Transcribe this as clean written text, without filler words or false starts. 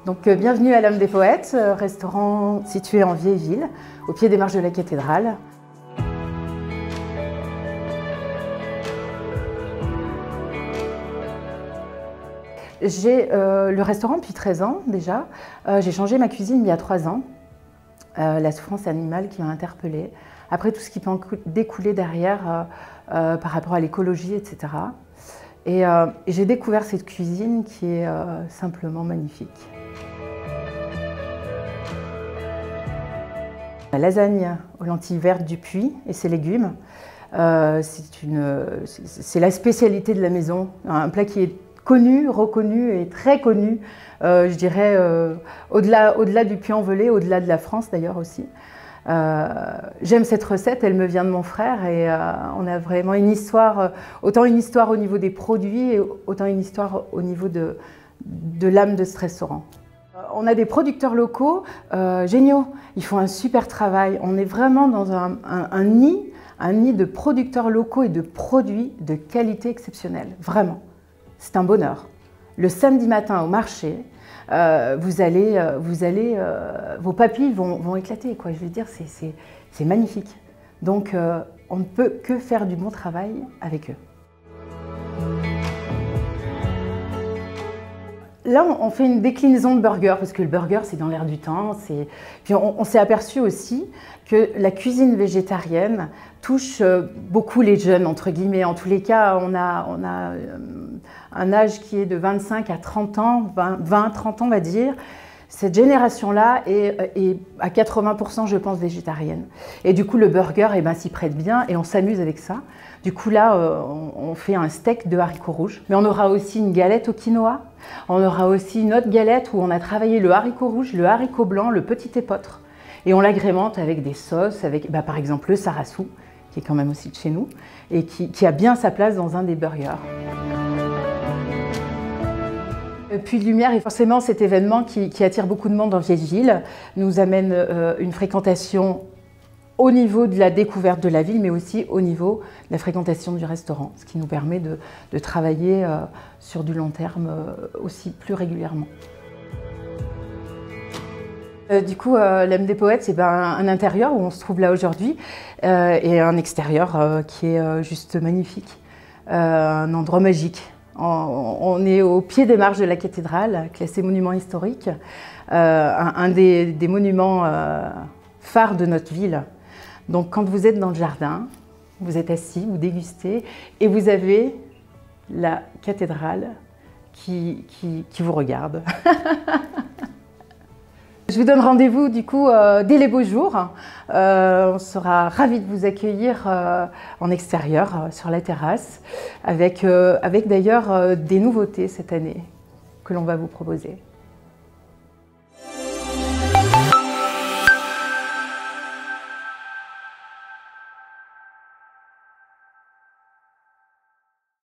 Donc bienvenue à l'Âme des Poètes, restaurant situé en vieille ville, au pied des marches de la cathédrale. J'ai le restaurant depuis 13 ans déjà. J'ai changé ma cuisine il y a 3 ans. La souffrance animale qui m'a interpellée. Après tout ce qui peut en découler derrière par rapport à l'écologie, etc. Et j'ai découvert cette cuisine qui est simplement magnifique. La lasagne aux lentilles vertes du Puy et ses légumes, c'est la spécialité de la maison. Un plat qui est connu, reconnu et très connu, je dirais, au-delà du Puy-en-Velay, au-delà de la France d'ailleurs aussi. J'aime cette recette, elle me vient de mon frère et on a vraiment une histoire, autant une histoire au niveau des produits, et autant une histoire au niveau de l'âme de ce restaurant. On a des producteurs locaux géniaux, ils font un super travail. On est vraiment dans un nid de producteurs locaux et de produits de qualité exceptionnelle, vraiment. C'est un bonheur. Le samedi matin au marché, vos papilles vont éclater, quoi. Je veux dire, c'est magnifique. Donc, on ne peut que faire du bon travail avec eux. Là, on fait une déclinaison de burger, parce que le burger, c'est dans l'air du temps. Puis on s'est aperçu aussi que la cuisine végétarienne touche beaucoup les jeunes, entre guillemets. En tous les cas, on a un âge qui est de 25 à 30 ans, 20-30 ans, on va dire. Cette génération-là est à 80%, je pense, végétarienne. Et du coup, le burger s'y prête bien et on s'amuse avec ça. Du coup, là, on fait un steak de haricots rouges. Mais on aura aussi une galette au quinoa. On aura aussi une autre galette où on a travaillé le haricot rouge, le haricot blanc, le petit épeautre. Et on l'agrémente avec des sauces, avec par exemple le sarassou, qui est quand même aussi de chez nous, et qui a bien sa place dans un des burgers. Puy de Lumière est forcément cet événement qui attire beaucoup de monde dans Vieille-Ville, nous amène une fréquentation au niveau de la découverte de la ville, mais aussi au niveau de la fréquentation du restaurant, ce qui nous permet de travailler sur du long terme aussi plus régulièrement. Du coup, l'Âme des Poètes, c'est un intérieur où on se trouve là aujourd'hui et un extérieur qui est juste magnifique, un endroit magique. On est au pied des marches de la cathédrale, classé monument historique, un des monuments phares de notre ville. Donc quand vous êtes dans le jardin, vous êtes assis, vous dégustez et vous avez la cathédrale qui vous regarde. Je vous donne rendez-vous du coup dès les beaux jours. On sera ravis de vous accueillir en extérieur sur la terrasse avec d'ailleurs des nouveautés cette année que l'on va vous proposer.